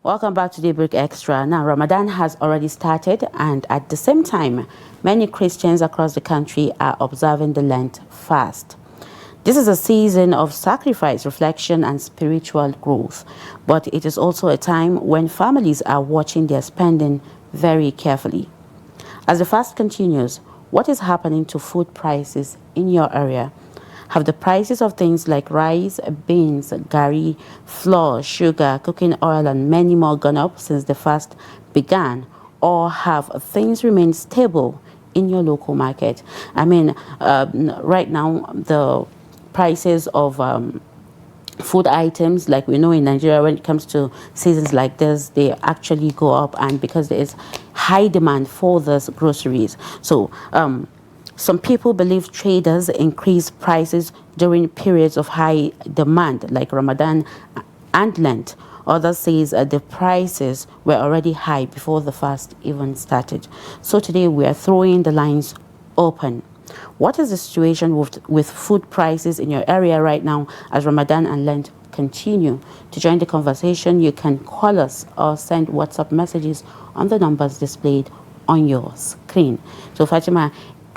Welcome back to Daybreak Extra. Now, Ramadan has already started, and at the same time, many Christians across the country are observing the Lent fast. This is a season of sacrifice, reflection, and spiritual growth, but it is also a time when families are watching their spending very carefully. As the fast continues, what is happening to food prices in your area? Have the prices of things like rice, beans, gari, flour, sugar, cooking oil, and many more gone up since the fast began? Or have things remained stable in your local market? I mean, right now, the prices of food items, like we know in Nigeria, when it comes to seasons like this, they actually go up, and because there is high demand for those groceries. So some people believe traders increase prices during periods of high demand, like Ramadan and Lent. Others says the prices were already high before the fast even started. So today we are throwing the lines open. What is the situation with food prices in your area right now as Ramadan and Lent continue? To join the conversation, you can call us or send WhatsApp messages on the numbers displayed on your screen. So Fatima,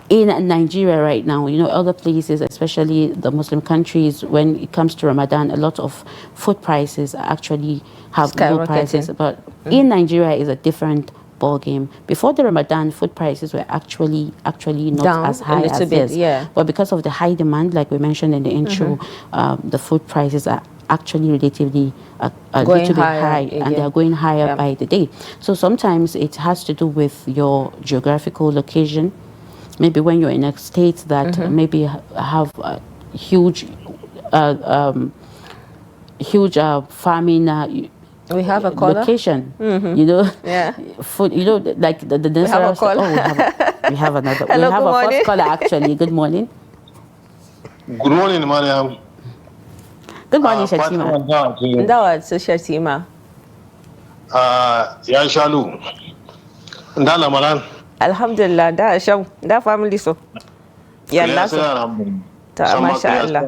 in Nigeria right now, you know, other places, especially the Muslim countries, when it comes to Ramadan, a lot of food prices actually have low prices. But in Nigeria is a different ball game. Before the Ramadan, food prices were actually not down as high as this. Yeah. But because of the high demand, like we mentioned in the intro, the food prices are actually relatively a little bit high, and they are going higher by the day. So sometimes it has to do with your geographical location. Maybe when you're in a state that maybe have a huge farming we have a caller. Location, you know, food, you know, like the we have a caller. We have another. Hello, we have a first caller actually. Good morning. Good morning, Maryam. Good morning, Shatima. Ndawat Shatima. Ya Shalu. Ndala malan. Alhamdulillah, da shau, da family so. Yalla so. Ta masha Allah.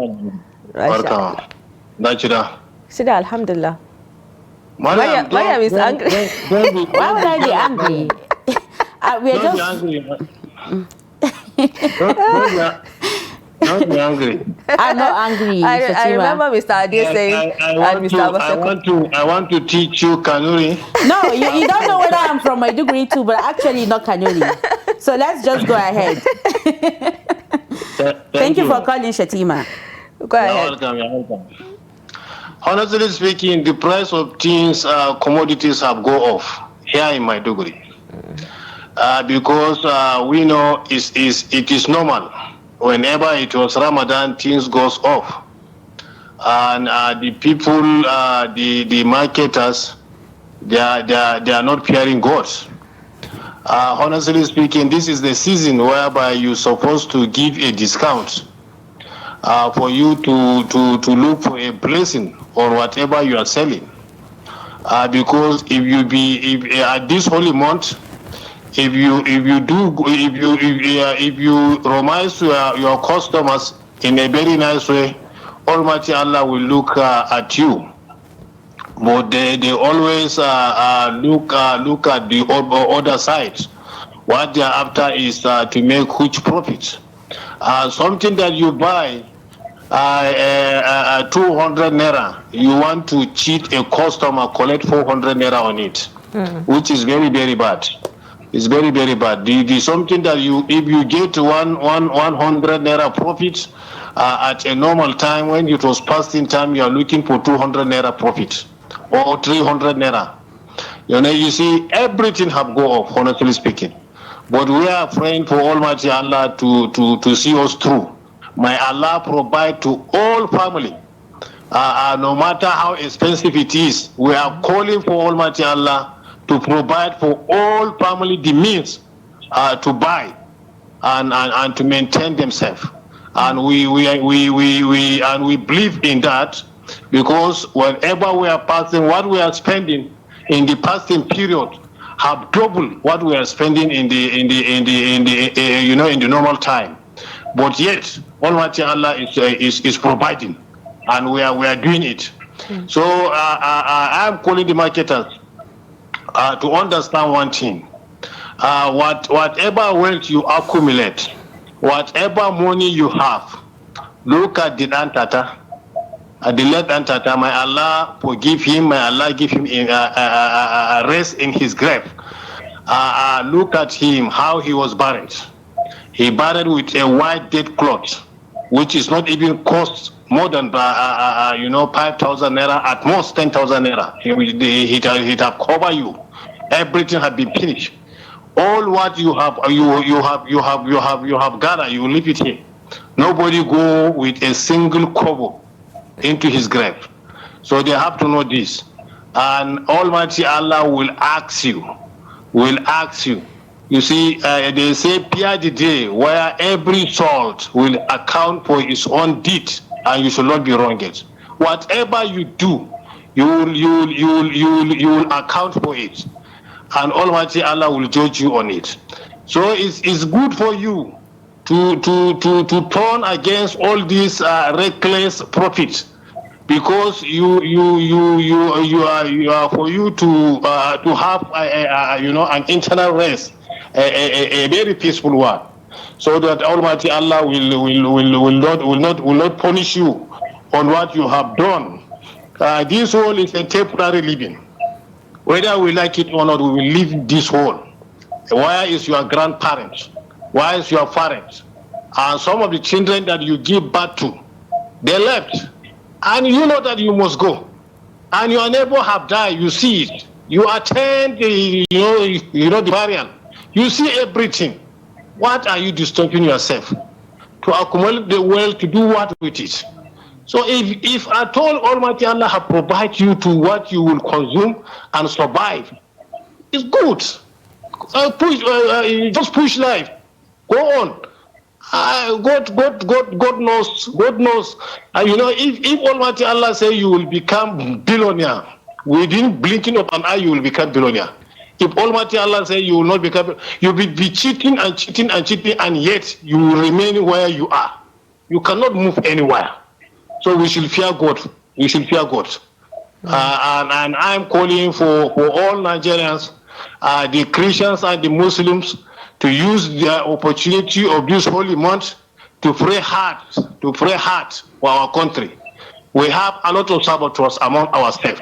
Barka. Da kida. Sida alhamdulillah. Maryam is angry. Why would I be angry? We are just angry. Don't be angry. I'm not angry. I remember Mr. Ade saying, I want to teach you Kanuri. No, you don't know whether I'm from Maiduguri too, but actually not Kanuri. So let's just go ahead. Thank you for calling, Shatima. Go ahead. You're welcome. Honestly speaking, the price of things, commodities have gone off here in Maiduguri. Because we know it is normal. Whenever it was Ramadan, things goes off. And the people, the marketers, they are not fearing God. Honestly speaking, this is the season whereby you're supposed to give a discount for you to look for a blessing on whatever you are selling. Because if at this holy month, if you promise your customers in a very nice way, Almighty Allah will look at you. But they always look at the other side. What they are after is to make huge profits. Something that you buy 200 naira, you want to cheat a customer, collect 400 naira on it, which is very, very bad. It's very, very bad. The something that if you get 100 naira profit at a normal time, when it was fasting time, you are looking for 200 naira profit or 300 naira. You know, you see, everything have go up, honestly speaking. But we are praying for Almighty Allah to see us through. May Allah provide to all family, no matter how expensive it is. We are calling for Almighty Allah to provide for all family the means to buy and to maintain themselves. And we believe in that, because whenever we are passing, what we are spending in the fasting period have doubled what we are spending in the normal time. But yet Almighty Allah is providing, and we are doing it. So I am calling the marketers to understand one thing. Whatever wealth you accumulate, whatever money you have, look at the Antata, the late Antata. May Allah forgive him. May Allah give him a rest in his grave. Look at him, how he was buried. He buried with a white dead cloth, which is not even cost more than 5,000 naira, at most 10,000 naira. He'd have covered you. Everything had been finished. All what you have gathered, you leave it here. Nobody go with a single kobo into his grave. So they have to know this. And Almighty Allah will ask you. You see, they say, fear the day where every soul will account for its own deed, and you should not be wronged. Whatever you do, you will account for it, and Almighty Allah will judge you on it. So it's good for you to turn against all these reckless profits, because you are for you to have an internal rest, a very peaceful one, so that Almighty Allah will not punish you on what you have done. This world is a temporary living. Whether we like it or not, we will leave this world. Where is your grandparents? Where is your parents? And some of the children that you give birth to, they left. And you know that you must go. And your neighbor have died, you see it. You attend the burial. You see everything. What are you disturbing yourself? To accumulate the wealth, to do what with it? So if at all Almighty Allah have provided you to what you will consume and survive, it's good. Just push life. Go on. God knows. God knows. If Almighty Allah say you will become billionaire, within blinking of an eye you will become billionaire. If Almighty Allah say you will not become, you will be cheating, and yet you will remain where you are. You cannot move anywhere. So we should fear God. We should fear God. And I'm calling for all Nigerians, the Christians and the Muslims, to use the opportunity of this holy month to pray hard for our country. We have a lot of saboteurs among ourselves.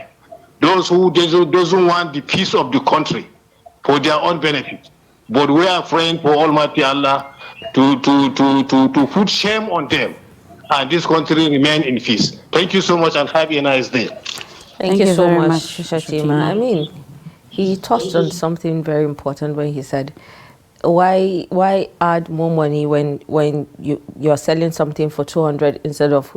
Those who doesn't want the peace of the country for their own benefit. But we are praying for Almighty Allah to put shame on them, and this country remain in peace. Thank you so much, and have a nice day. Thank you so much, Fatima. I mean, he touched on something very important when he said, why add more money when you're selling something for 200 instead of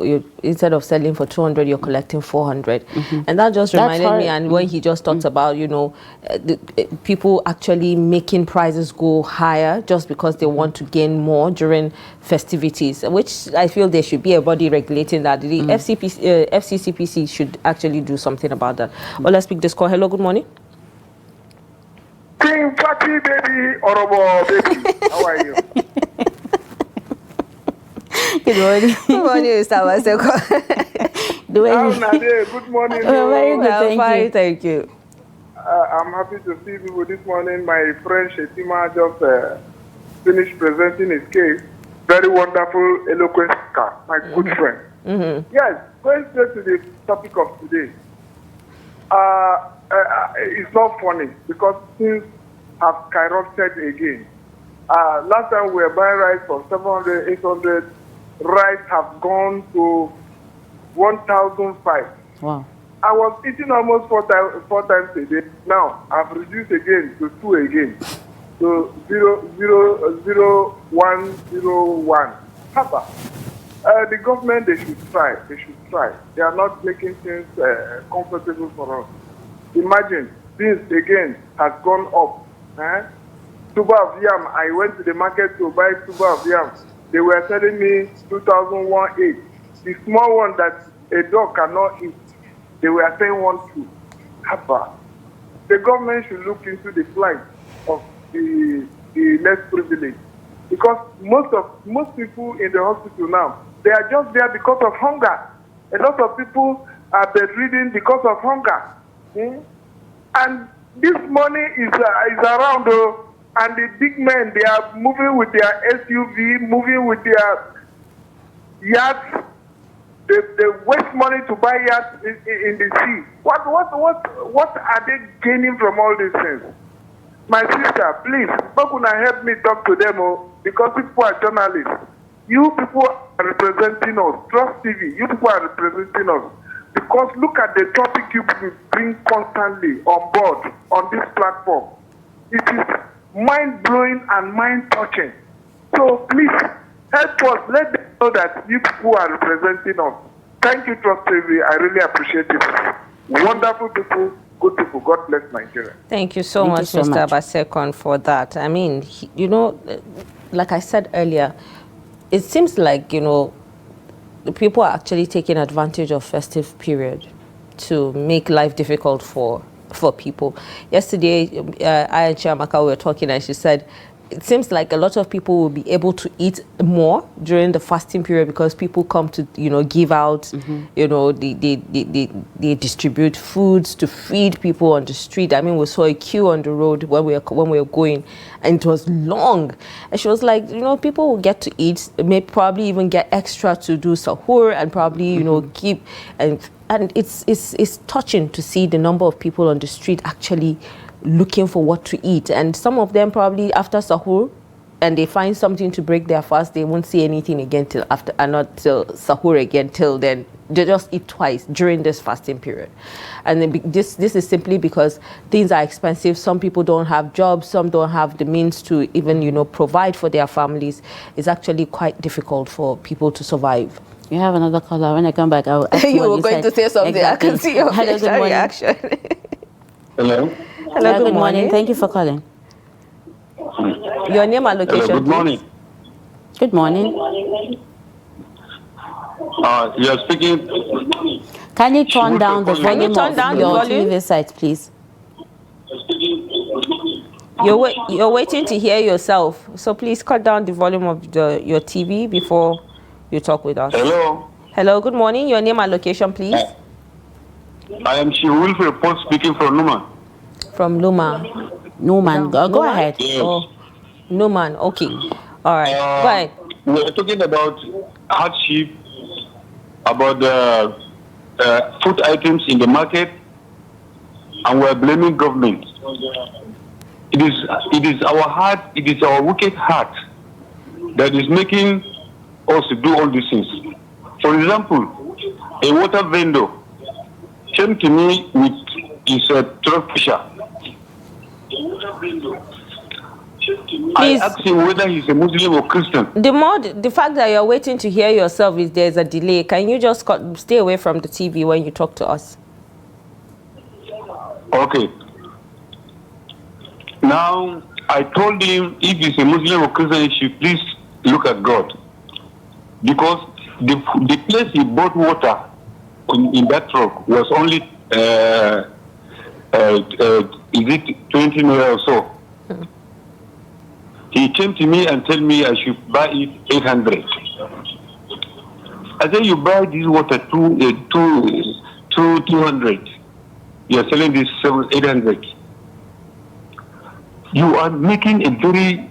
selling for 200 you're collecting 400. And that just reminded me, and when he just talked about people actually making prices go higher just because they want to gain more during festivities, which I feel there should be a body regulating that. The FCCPC should actually do something about that. Well, let's pick this call. Hello, good morning. King Fatty baby, Orobo baby, how are you? Good morning. Good morning, Mr. Maseko. Good morning. Very good, fine, thank you. I'm happy to see you this morning. My friend Fatima just finished presenting his case. Very wonderful, eloquent speaker, my good friend. Yes, going straight to the topic of today. It's not funny because things have skyrocketed again. Last time we were buying rice for 700, 800. Rice have gone to 1,005. Wow. I was eating almost four times a day. Now I've reduced again to 2 again. So 0.0101. Papa, the government, they should try. They are not making things comfortable for us. Imagine, this again has gone up. Tuber of yam, I went to the market to buy tuber of yam. They were telling me 2018. The small one that a dog cannot eat, they were saying 1,2. Haba. The government should look into the plight of the less privileged. Because most people in the hospital now, they are just there because of hunger. A lot of people are bedridden because of hunger. And This money is around, and the big men, they are moving with their SUV, moving with their yachts. They waste money to buy yachts in the sea. What are they gaining from all these things? My sister, please, Bakuna, help me talk to them, because people are journalists. You people are representing us. Trust TV, you people are representing us. Because look at the topic you bring constantly on board on this platform. It is mind-blowing and mind-touching. So please, help us. Let them know that you people are representing us. Thank you, Trust TV. I really appreciate it. Wonderful people, good people. God bless Nigeria. Thank you so much, Mr. Basekon, for that. I mean, you know, like I said earlier, it seems like, you know, the people are actually taking advantage of festive period to make life difficult for people. Yesterday, I and Chiamaka were talking, and she said it seems like a lot of people will be able to eat more during the fasting period because people come to, you know, give out, you know, they distribute foods to feed people on the street. I mean, we saw a queue on the road when we were going, and it was long. And she was like, you know, people will get to eat, may probably even get extra to do sahur and probably, you know, keep, and it's touching to see the number of people on the street actually looking for what to eat. And some of them probably after sahur, and they find something to break their fast, they won't see anything again till after, and not till sahur again. Till then, they just eat twice during this fasting period. And then this is simply because things are expensive. Some people don't have jobs, some don't have the means to even, you know, provide for their families. It's actually quite difficult for people to survive. You have another caller. When I come back, I'll ask you were going to say something. Exactly. I can see your facial reaction. Hello. Hello, good morning. Thank you for calling. Your name and location. Hello, good morning. Good morning. You are speaking. Can you turn down the volume of your TV site, please? You're waiting to hear yourself, so please cut down the volume of your TV before you talk with us. Hello. Hello, good morning. Your name and location, please. I am Wilfred Paul speaking from Numan. From Luma. Numan, go ahead. Yes. Oh, Numan, okay. All right, go ahead. We are talking about hardship, about the food items in the market, and we are blaming government. It is our heart, it is our wicked heart that is making us to do all these things. For example, a water vendor came to me with his truck pusher. I asked him whether he's a Muslim or Christian. The fact that you're waiting to hear yourself is there's a delay. Can you just stay away from the TV when you talk to us? Okay. Now, I told him if he's a Muslim or Christian, he should please look at God. Because the place he bought water in that truck was only is it 20 naira or so. He came to me and told me I should buy it 800. I said, you buy this water 200. You are selling this 800. You are making a very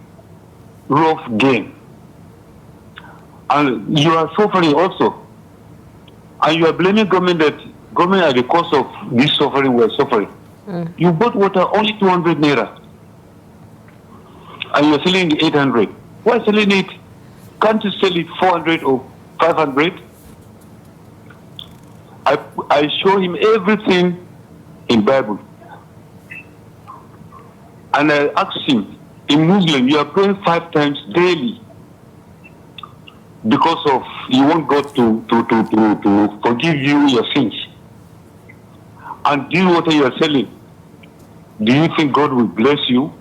rough game. And you are suffering also. And you are blaming government that government are the cause of this suffering we are suffering. You bought water only 200 naira. And you're selling it 800. Why selling it? Can't you sell it 400 or 500? I show him everything in Bible. And I asked him, in Muslim, you are praying 5 times daily because of you want God to forgive you your sins. And this water you are selling, do you think God will bless you?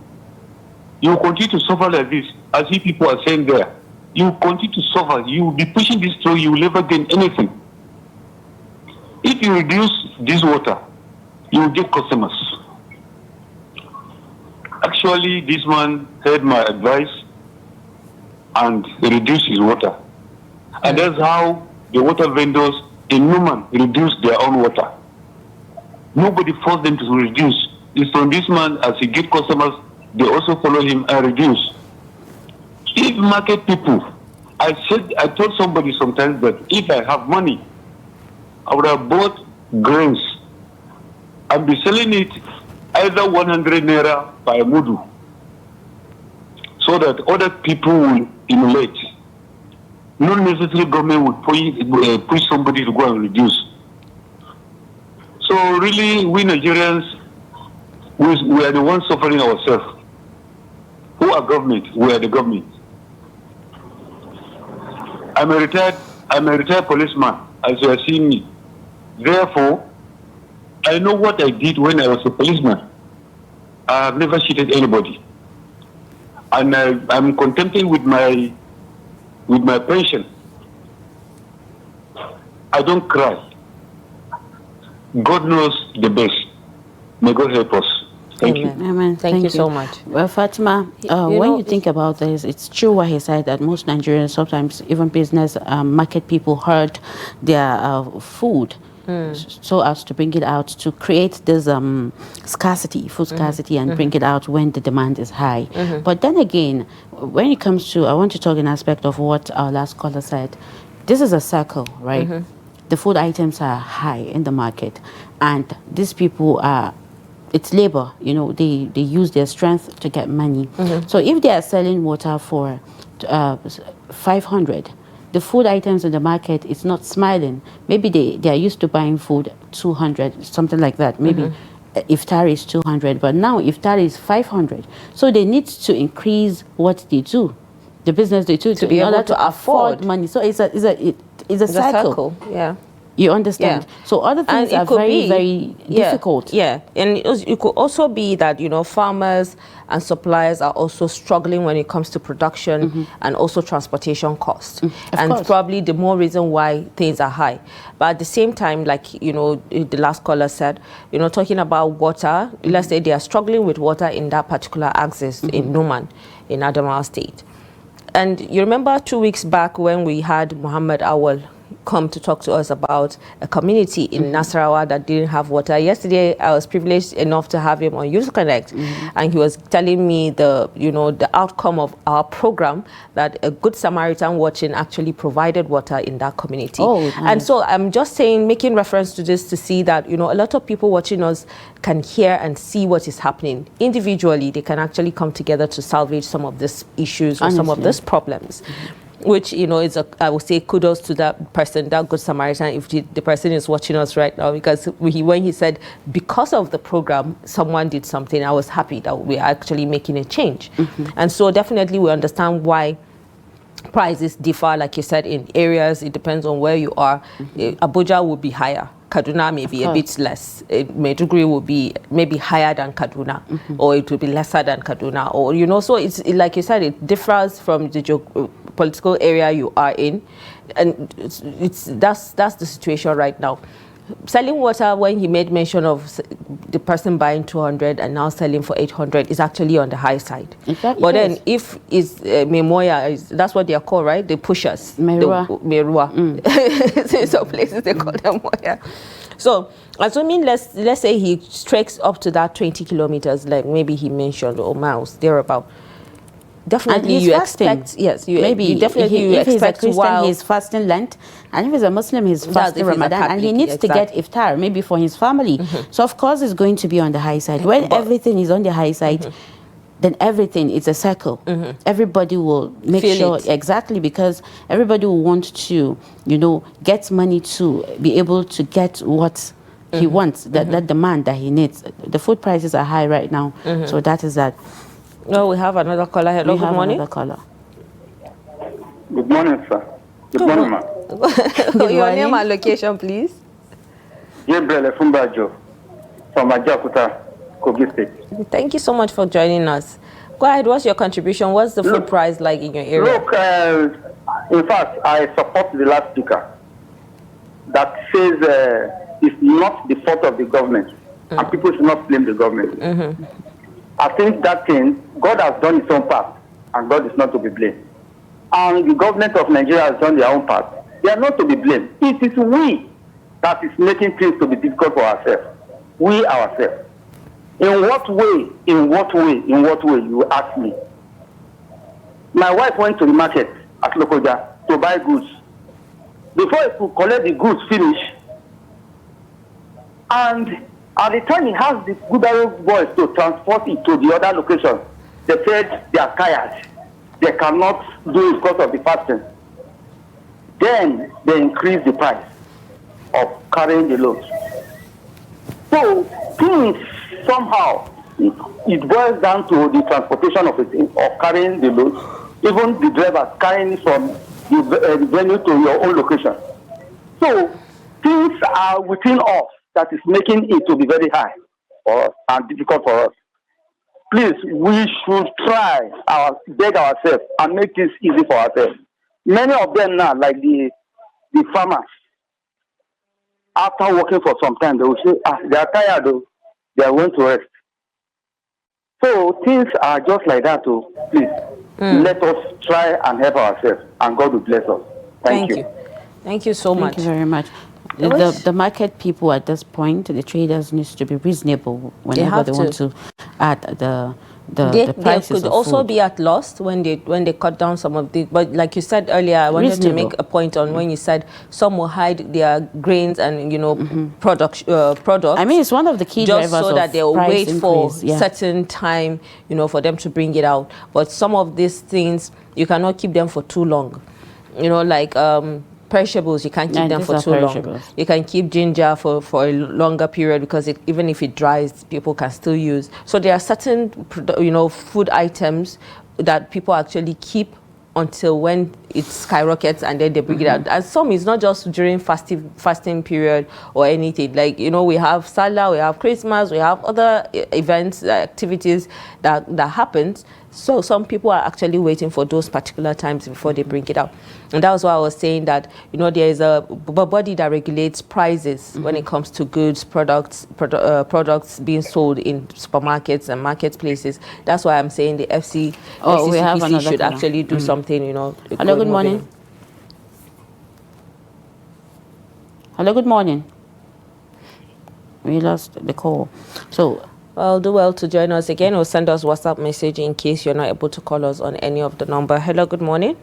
You will continue to suffer like this, as if people are saying there. You will continue to suffer. You will be pushing this through. You will never gain anything. If you reduce this water, you will get customers. Actually, this man heard my advice and reduced his water. And that's how the water vendors in Numan reduce their own water. Nobody forced them to reduce. is from this man. As he get customers, they also follow him and reduce. If market people, I told somebody sometimes that if I have money, I would have bought grains and be selling it either 100 naira by mudu, so that other people will emulate. Not necessarily government would push somebody to go and reduce. So really, we Nigerians, we are the ones suffering ourselves. Who are government? We are the government. I'm a retired policeman, as you are seeing me. Therefore, I know what I did when I was a policeman. I have never cheated anybody, and I'm contented with my pension. I don't cry. God knows the best. May God help us. Thank you. Amen. Thank you so much. Well, Fatima, when you think about this, it's true what he said, that most Nigerians, sometimes even business market people, hurt their food so as to bring it out, to create this scarcity, food scarcity, and bring it out when the demand is high. But then again, when it comes to, I want to talk an aspect of what our last caller said. This is a circle, right? The food items are high in the market, and these people are, it's labor, you know, they use their strength to get money. So if they are selling water for 500, the food items in the market, it's not smiling. Maybe they are used to buying food 200, something like that. Maybe iftar is 200, but now iftar is 500. So they need to increase what they do, the business they do, to be able to afford money. So it's a cycle. Yeah. You understand? Yeah. So other things are very difficult. Yeah, and it could also be that, you know, farmers and suppliers are also struggling when it comes to production and also transportation costs. And course. Probably the more reason why things are high. But at the same time, like, you know, the last caller said, you know, talking about water, let's say they are struggling with water in that particular axis in Numan, in Adamawa State. And you remember 2 weeks back when we had Muhammad Awal come to talk to us about a community in Nasarawa that didn't have water. Yesterday, I was privileged enough to have him on Youth Connect, and he was telling me the outcome of our program, that a Good Samaritan watching actually provided water in that community. Oh, nice. And so I'm just saying, making reference to this to see that, you know, a lot of people watching us can hear and see what is happening. Individually, they can actually come together to salvage some of these issues or some of these problems. Which, you know, I would say kudos to that person, that Good Samaritan, if the person is watching us right now, because when he said, because of the program, someone did something, I was happy that we're actually making a change. And so definitely we understand why prices differ, like you said, in areas. It depends on where you are. Abuja will be higher. Kaduna may be a bit less. Maiduguri will be maybe higher than Kaduna, or it will be lesser than Kaduna, or, you know, so it's like you said, it differs from the political area you are in, and that's the situation right now. Selling water, when he made mention of the person buying 200 and now selling for 800, is actually on the high side. But then if it's Memoya, that's what they are called, right? The pushers. Merua. In some places they call them Moya. So assuming let's say he treks up to that 20 kilometers, like maybe he mentioned, or miles, thereabout. Definitely you expect, yes, you definitely if he's a Christian, while he's fasting Lent, and if he's a Muslim, he's fasting Ramadan, and he needs to get iftar, maybe for his family. So of course it's going to be on the high side. When everything is on the high side, then everything is a circle. Everybody will make sure, exactly, because everybody will want to, you know, get money to be able to get what he wants, that demand that he needs. The food prices are high right now, so that is that. No, we have another caller. Hello, good morning. Another caller. Good morning, sir. Good morning, ma'am. Your name and location, please. Gabriel Efumbajo from Ajakuta, Kogi State. Thank you so much for joining us. Go ahead. What's your contribution? What's the food price like in your area? Look, in fact, I support the last speaker that says it's not the fault of the government, and people should not blame the government. I think that thing, God has done his own part, and God is not to be blamed. And the government of Nigeria has done their own part. They are not to be blamed. It is we that is making things to be difficult for ourselves. We ourselves. In what way, you ask me? My wife went to the market at Lokoja to buy goods. Before he could collect the goods finish, and at the time he has the wheelbarrow boys to transport it to the other location, they said they are tired. They cannot do it because of the fasting. Then they increase the price of carrying the load. So things somehow it boils down to the transportation of carrying the load, even the drivers carrying it from the venue to your own location. So things are within us that is making it to be very high for us and difficult for us. Please, we should beg ourselves and make this easy for ourselves. Many of them now, like the farmers, after working for some time, they will say, they are tired, though. They are going to rest. So things are just like that, too. Please, let us try and help ourselves, and God will bless us. Thank you. Thank you so much. Thank you very much. The market people at this point, the traders needs to be reasonable whenever they want to add the prices. They could also be at loss when they cut down some of the. But like you said earlier, I wanted to make a point on when you said some will hide their grains and products. I mean, it's one of the key just drivers so that they'll wait for certain time, for them to bring it out. But some of these things you cannot keep them for too long. Like perishables, you can't keep them for too long. You can keep ginger for a longer period because even if it dries, people can still use. So there are certain, food items that people actually keep until when it skyrockets and then they bring it out. And some is not just during fasting period or anything. Like, we have Salah, we have Christmas, we have other events, activities that happens. So some people are actually waiting for those particular times before they bring it out. And that was why I was saying that, there is a body that regulates prices when it comes to goods, products being sold in supermarkets and marketplaces. That's why I'm saying the FCCPC should actually do something, Hello, good morning. Hello, good morning. We lost the call. So, well, do well to join us again or send us WhatsApp message in case you're not able to call us on any of the number. Hello, good morning.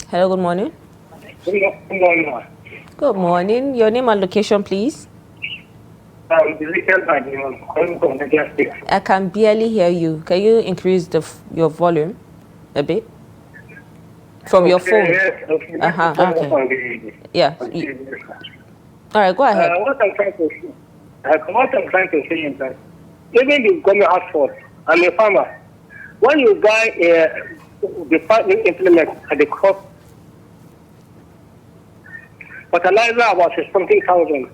Hello, good morning. Good morning. Good morning. Your name and location, please. I can barely hear you. Can you increase your volume a bit? From your phone? Yes. Okay. Yeah. All right, go ahead. What I'm trying to say is that even the government has fault, I'm a farmer. When you buy the farming implement at the cost, fertilizer about something,000,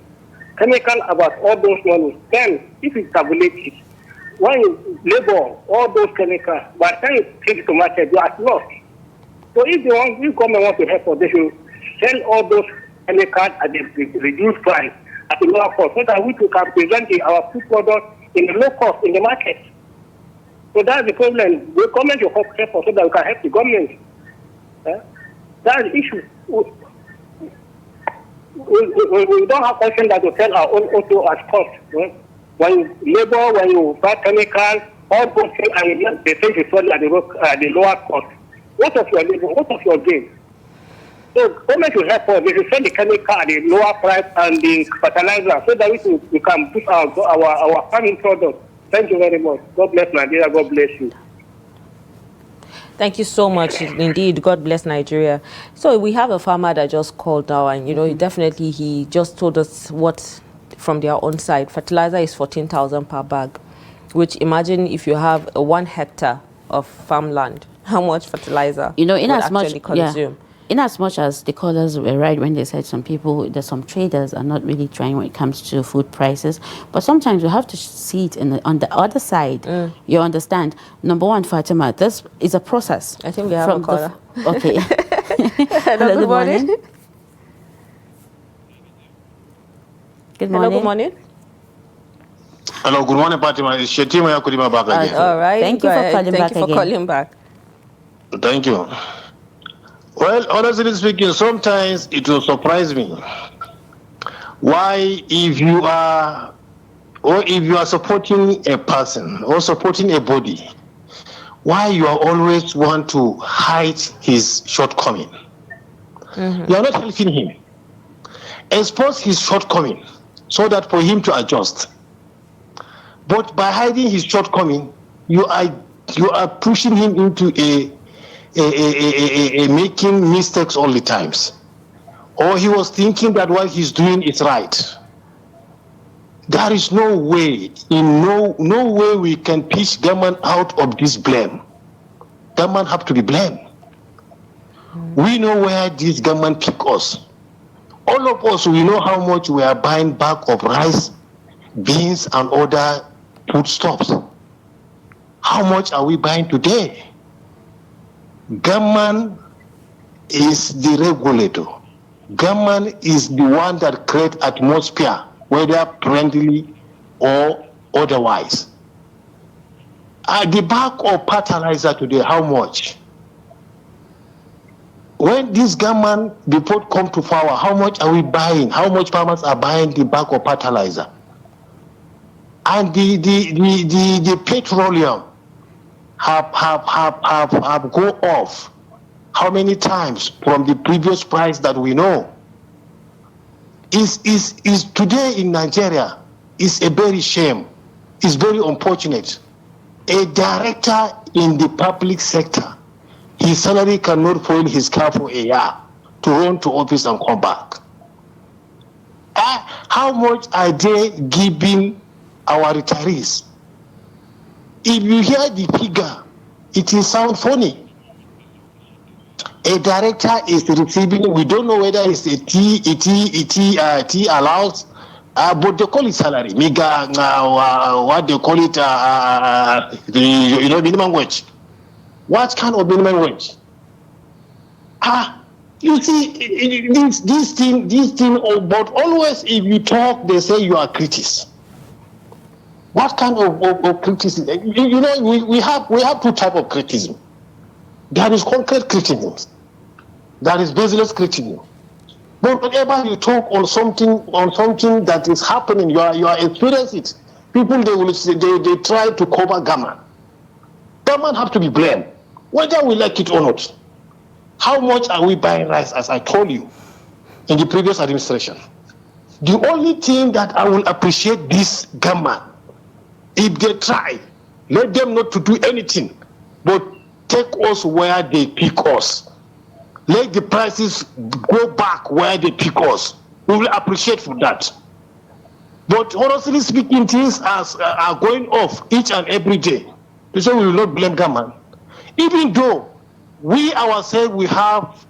chemical about all those money, then if you tabulate it, when you labor all those chemicals, by the time you take it to market, you are at loss. So if government wants to help us, they should sell all those chemicals at the reduced price at a lower cost, so that we can present our food product in a low cost in the market. So that's the problem. The government should help us so that we can help the government. That's the issue. We don't have option that to sell our own auto at cost. When you labor, when you buy chemicals, all those things, and they say you sell at the lower cost. What of your labor? What of your gain? So government should help us. They should sell the chemical at the lower price and the fertilizer so that we can put our farming product. Thank you very much. God bless Nigeria. God bless you. Thank you so much. Indeed, God bless Nigeria. So we have a farmer that just called now, and he just told us what from their own side. Fertilizer is 14,000 per bag, which imagine if you have 1 hectare of farmland, how much fertilizer in would as much actually consume. In as much as the callers were right when they said some traders are not really trying when it comes to food prices, but sometimes you have to see it on the other side. You understand? Number one, Fatima, this is a process. I think we have a caller. Okay. Hello, good morning. Good morning. Hello, good morning. Hello, good morning, Fatima. It's Shetima Yakurima back again. All right. Thank you for calling back. Thank you for calling back. Thank you. Well, honestly speaking, sometimes it will surprise me Why, if you are supporting a person or supporting a body, why you are always want to hide his shortcoming? You are not helping him. Expose his shortcoming so that for him to adjust. But by hiding his shortcoming, you are pushing him into a making mistakes all the times. Or he was thinking that what he's doing is right. There is no way, no way we can pitch government out of this blame. Government have to be blamed. We know where this government pick us. All of us, we know how much we are buying back of rice, beans, and other foodstuffs. How much are we buying today? Government is the regulator. Government is the one that creates atmosphere, whether friendly or otherwise. The bag of fertilizer today, how much? When this government report come to power, how much are we buying? How much farmers are buying the bag of fertilizer? And the petroleum have gone off. How many times from the previous price that we know? Is today in Nigeria is a very shame. It's very unfortunate. A director in the public sector, his salary cannot fuel his car for a year to run to office and come back. How much are they giving our retirees? If you hear the figure, it will sound funny. A director is receiving, we don't know whether it's a T allowance, but they call it salary. What they call it, minimum wage. What kind of minimum wage? You see, this thing, but always if you talk, they say you are critics. What kind of criticism? We have two types of criticism. There is concrete criticism. There is baseless criticism. But whenever you talk on something that is happening, you are experiencing it. People they try to cover government. Government have to be blamed, whether we like it or not. How much are we buying rice, as I told you, in the previous administration? The only thing that I will appreciate this government, if they try, let them not to do anything, but take us where they pick us. Let the prices go back where they pick us. We will appreciate for that. But honestly speaking, things are going off each and every day. So we will not blame government. Even though we ourselves, we have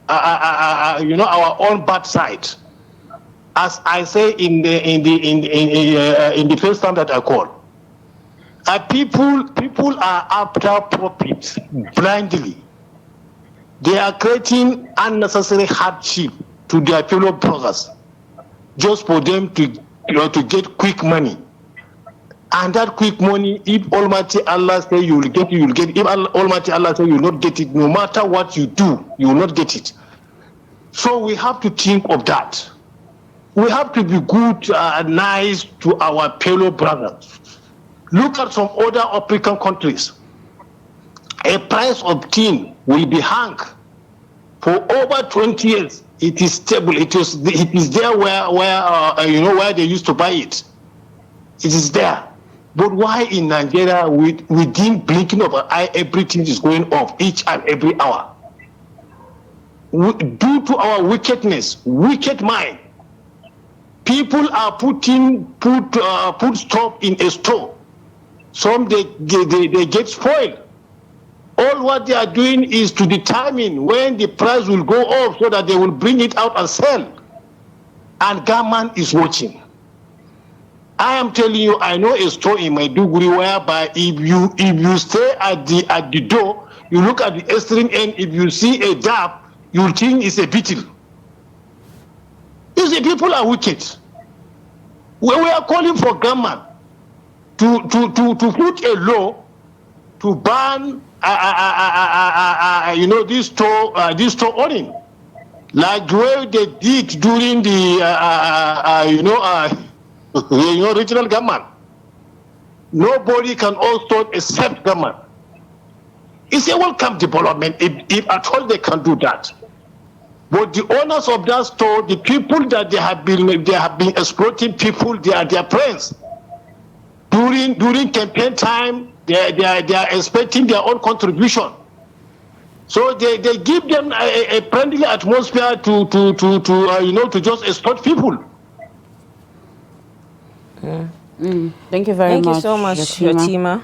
our own bad side. As I say in the first time that I call, people are after profit blindly. They are creating unnecessary hardship to their fellow brothers just for them to get quick money. And that quick money, if Almighty Allah say you will get it, you will get it. If Almighty Allah say you will not get it, no matter what you do, you will not get it. So we have to think of that. We have to be good and nice to our fellow brothers. Look at some other African countries. A price of tin will be hung for over 20 years. It is stable. It is there where they used to buy it. It is there. But why in Nigeria, within blinking of an eye, everything is going off each and every hour? Due to our wickedness, wicked mind, people are put stuff in a store. Some they get spoiled. All what they are doing is to determine when the price will go up so that they will bring it out and sell. And government is watching. I am telling you, I know a store in Maiduguri whereby if you stay at the door, you look at the extreme end, if you see a dab, you think it's a beetle. You see, people are wicked. We are calling for government to put a law to ban this store owning. like the way they did during the regional government. Nobody can also accept government. It's a welcome development if at all they can do that. But the owners of that store, the people that they have been exploiting people, they are their friends. During campaign time, they are expecting their own contribution. So they give them a friendly atmosphere to just exploit people. Thank you very much. Thank you so much, Fatima.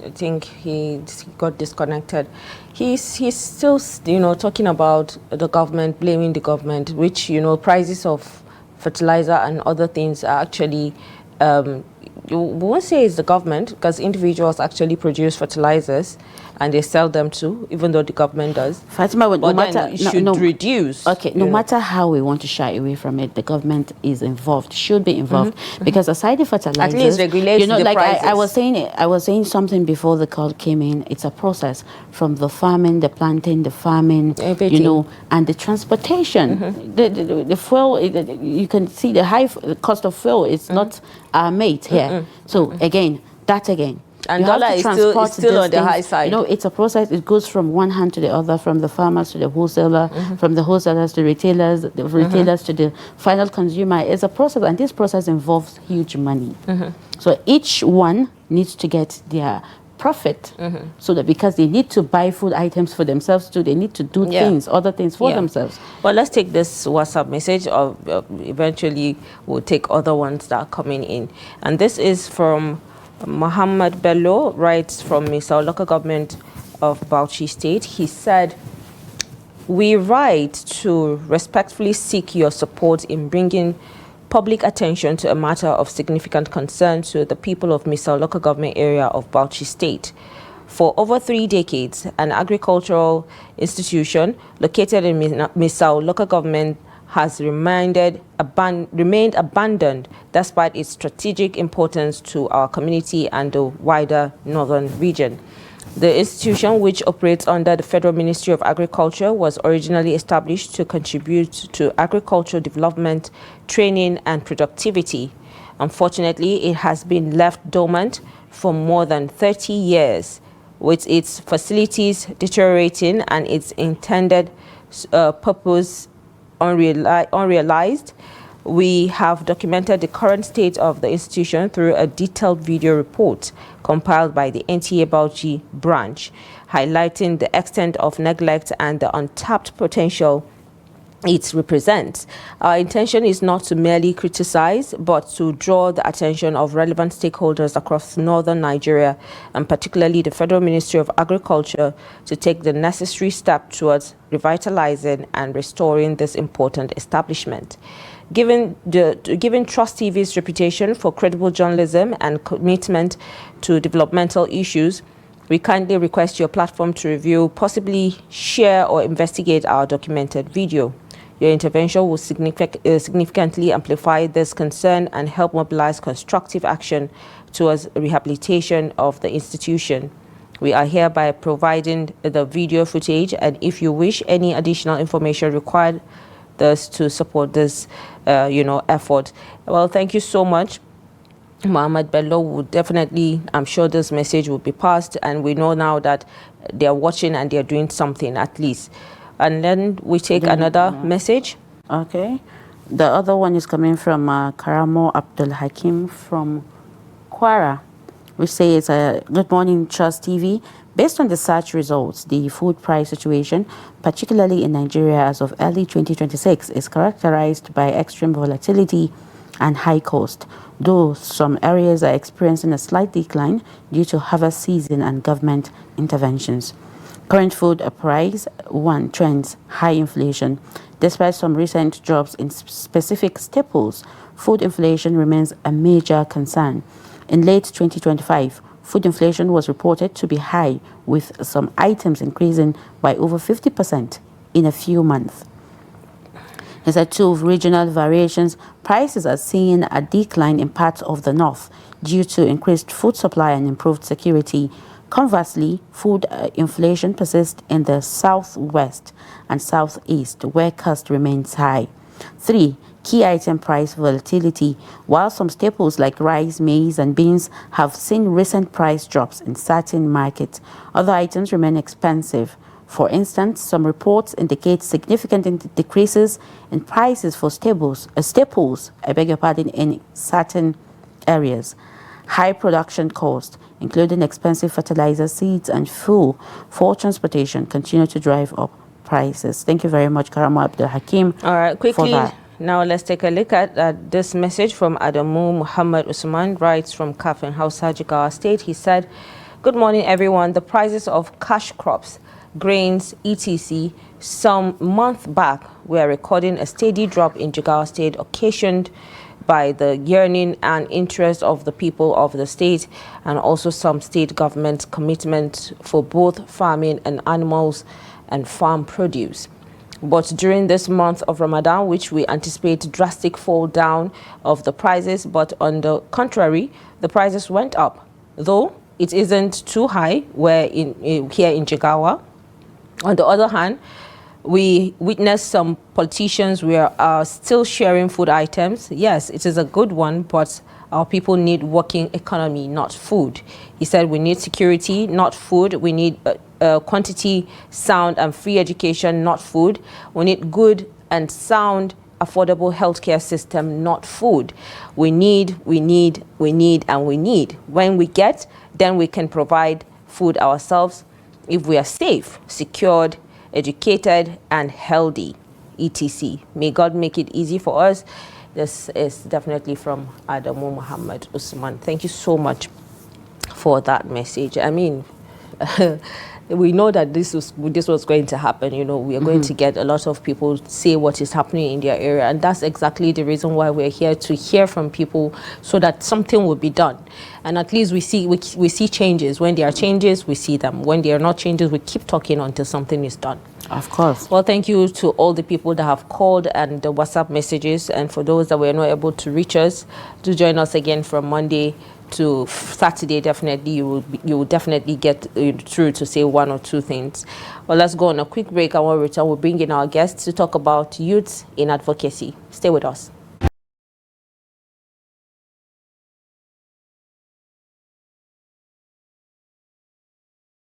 I think he got disconnected. He's still, talking about the government, blaming the government, which, prices of fertilizer and other things are actually, we won't say it's the government, because individuals actually produce fertilizers and they sell them too, even though the government does. Fatima, but it should reduce. Okay, no matter how we want to shy away from it, the government is involved, should be involved, because aside the fertilizers, at least regulate the like prices. I was saying something before the call came in. It's a process from the farming, the planting, the farming, everything. And the transportation. The fuel, you can see the high cost of fuel is not our mate here. So again. And dollar is still on the high side. It's a process. It goes from one hand to the other, from the farmers to the wholesaler, from the wholesalers to retailers, the retailers to the final consumer. It's a process, and this process involves huge money. So each one needs to get their profit, so that because they need to buy food items for themselves too, they need to do other things for themselves. Well, let's take this WhatsApp message, or eventually we'll take other ones that are coming in. And this is from Muhammad Bello, writes from Musa, local government of Bauchi State. He said, "We write to respectfully seek your support in bringing public attention to a matter of significant concern to the people of Musa local government area of Bauchi State. For over 3 decades, an agricultural institution located in Musa local government has remained abandoned despite its strategic importance to our community and the wider northern region. The institution, which operates under the Federal Ministry of Agriculture, was originally established to contribute to agricultural development, training, and productivity. Unfortunately, it has been left dormant for more than 30 years, with its facilities deteriorating and its intended purpose unrealized. We have documented the current state of the institution through a detailed video report compiled by the NTA Bauchi branch, highlighting the extent of neglect and the untapped potential it represents. Our intention is not to merely criticize, but to draw the attention of relevant stakeholders across northern Nigeria, and particularly the Federal Ministry of Agriculture, to take the necessary step towards revitalizing and restoring this important establishment. Given Trust TV's reputation for credible journalism and commitment to developmental issues, we kindly request your platform to review, possibly share or investigate our documented video. Your intervention will significantly amplify this concern and help mobilize constructive action towards rehabilitation of the institution. We are hereby providing the video footage, and if you wish any additional information required to support this, effort. Well, thank you so much. Muhammad Bello would definitely, I'm sure this message will be passed, and we know now that they're watching and they're doing something at least. And then we take another message. Okay. The other one is coming from Karamo Abdul Hakim from Kwara. We say it's a good morning, Trust TV. Based on the search results, the food price situation, particularly in Nigeria as of early 2026, is characterized by extreme volatility and high cost, though some areas are experiencing a slight decline due to harvest season and government interventions. Current food price trends high inflation. Despite some recent drops in specific staples, food inflation remains a major concern. In late 2025, food inflation was reported to be high, with some items increasing by over 50% in a few months. He said, two regional variations, prices are seeing a decline in parts of the north due to increased food supply and improved security. Conversely, food inflation persists in the southwest and southeast, where cost remains high. 3. Key item price volatility. While some staples like rice, maize, and beans have seen recent price drops in certain markets, other items remain expensive. For instance, some reports indicate significant decreases in prices for staples, in certain areas. High production costs, including expensive fertilizer, seeds, and fuel for transportation, continue to drive up prices. Thank you very much, Karama Abdul Hakim. All right, quickly, now let's take a look at this message from Adamu Muhammad Usman, writes from Kafin Hausa, Jigawa State. He said, "Good morning, everyone. The prices of cash crops, grains, etc., some month back were recording a steady drop in Jigawa State, occasioned by the yearning and interest of the people of the state, and also some state government commitment for both farming and animals and farm produce. But during this month of Ramadan, which we anticipate drastic fall down of the prices, but on the contrary, the prices went up, though it isn't too high here in Jigawa. On the other hand, we witnessed some politicians are still sharing food items. Yes, it is a good one, but our people need working economy, not food." He said, "We need security, not food. We need quantity, sound, and free education, not food. We need good and sound, affordable healthcare system, not food. We need, and we need. When we get, then we can provide food ourselves if we are safe, secured, educated, and healthy, etc. May God make it easy for us." This is definitely from Adamu Muhammad Usman. Thank you so much for that message. I mean, we know that this was going to happen. You know, we are going to get a lot of people say what is happening in their area, and that's exactly the reason why we're here, to hear from people so that something will be done. And at least we see changes. When there are changes, we see them. When there are not changes, we keep talking until something is done. Of course. Well, thank you to all the people that have called and the WhatsApp messages, and for those that were not able to reach us, do join us again from Monday to Saturday. Definitely, you will definitely get through to say one or two things. Well, let's go on a quick break. And when we return, we'll bring in our guests to talk about youth in advocacy. Stay with us.